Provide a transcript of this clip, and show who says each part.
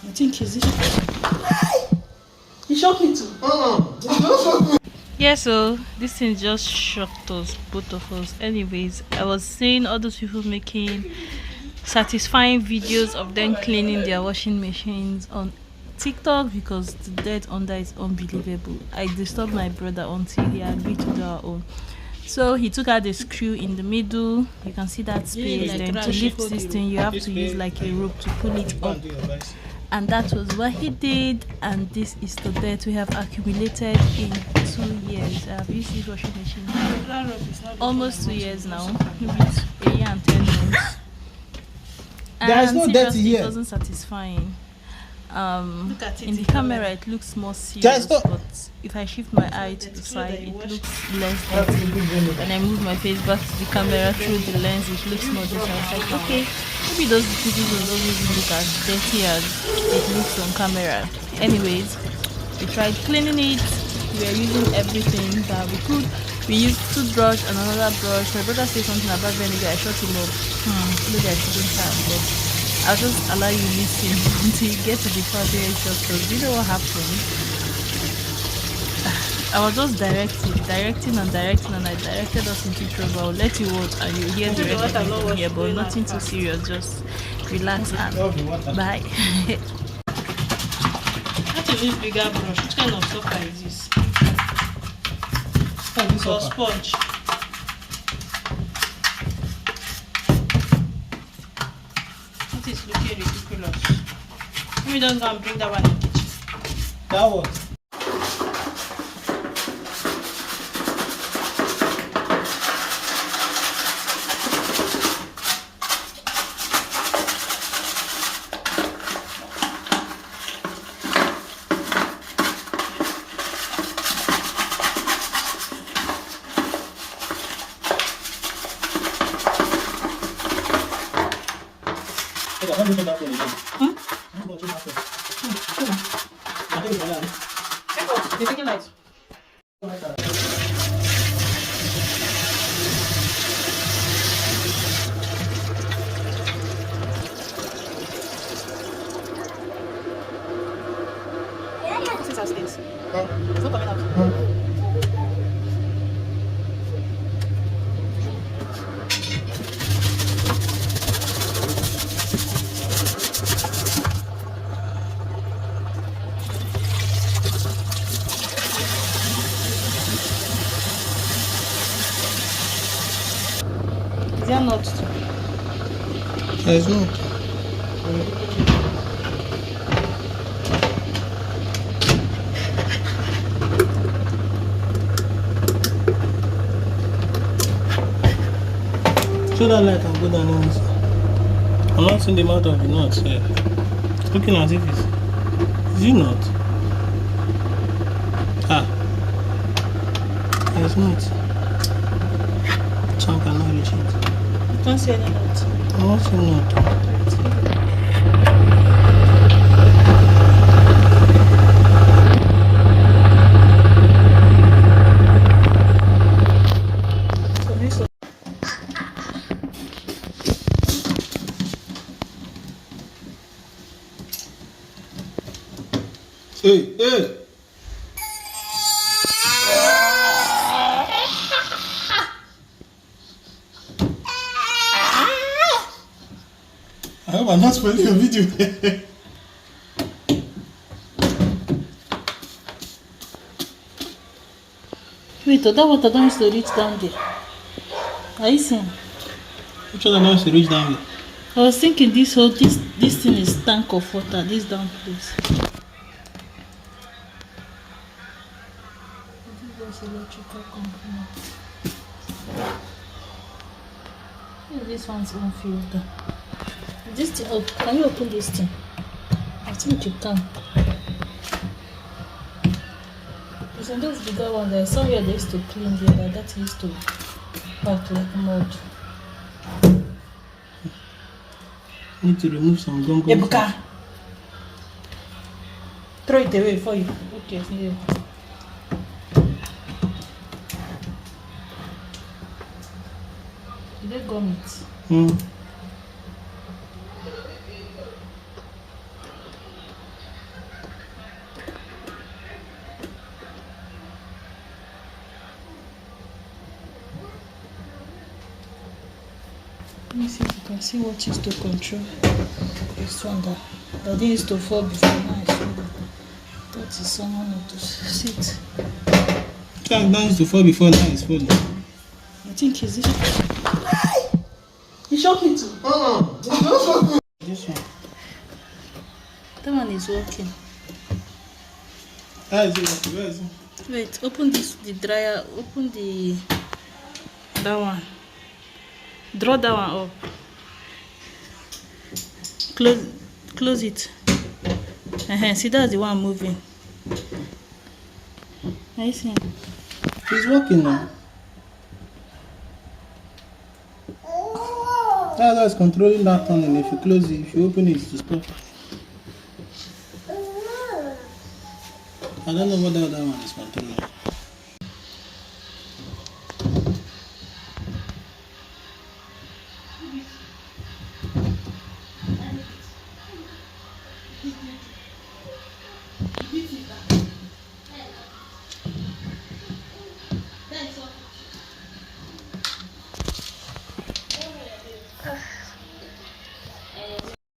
Speaker 1: I think he's it. He shocked me too.
Speaker 2: Yeah, so this thing just shocked us, both of us. Anyways, I was seeing all those people making satisfying videos of them cleaning their washing machines on TikTok because the dirt under is unbelievable. I disturbed my brother until he agreed to do our own. So he took out the screw in the middle. You can see that space. Then to lift this thing, you have to use like a rope to pull it up. And that was what he did. And this is the dirt we have accumulated in 2 years. I've used this washing machine almost 2 years now. Maybe it's a year and 10 months.
Speaker 3: There is no dirt here.
Speaker 2: It wasn't satisfying. In the camera it looks more serious, but if I shift my eye to the side it looks less dirty. When I move my face back to the camera through the lens it looks more dirty. I was like, okay, maybe those videos will always look as dirty as it looks on camera. Anyways, we tried cleaning it. We are using everything that we could. We used toothbrush and another brush. My brother said something about vinegar. I shut him up. Maybe I shouldn't have, but I'll just allow you listen until you get to the part where it's just so. Do you know what happened? I was just directing and I directed us into trouble. I'll let you watch and you'll hear the rest of it here, but nothing too serious. Just relax and bye.
Speaker 1: How to use bigger brush? Which kind of sofa is this? Or sponge? It is looking ridiculous. Let me just go and bring that one in the kitchen.
Speaker 3: That one.
Speaker 1: They're taking lights. This is how it is. It's not coming out. Is there not?
Speaker 3: There's not. Show that light and go down inside. I'm not seeing the mouth of the nut here. It's looking as if it's... Is it not? Ah. It's not. So I cannot reach it.
Speaker 1: You can't see any light.
Speaker 3: I'm not seeing nut. Hey, hey! I hope I'm not spoiling your video.
Speaker 1: Wait, that water don't used to reach down there. Are you seeing?
Speaker 3: Which one wants to reach down here?
Speaker 1: I was thinking this whole this thing is tank of water. This down place. Electrical company. This one's unfilled. This thing, oh, can you open this thing? I think you can. It's in those bigger ones. I saw where they used to clean the other. That used to pack like mud.
Speaker 3: Need to remove some gum.
Speaker 1: Ebuka! Throw it away for you. Okay, yeah. Did they gum it? me see if you can see what is to control this one that didn't used to fall before. Now I show you. That is someone to sit.
Speaker 3: That used to fall before, now it's falling.
Speaker 1: I think is it. You shock me too.
Speaker 3: This one.
Speaker 1: That one is working.
Speaker 3: How is it? Where is it?
Speaker 1: Wait, open this, the dryer, open that one. Draw that one up. Close it. See, that's the one moving. Are you seeing?
Speaker 3: It's working now. That's controlling that tunnel. If you close it, if you open it, to stop. I don't know what the other one is controlling.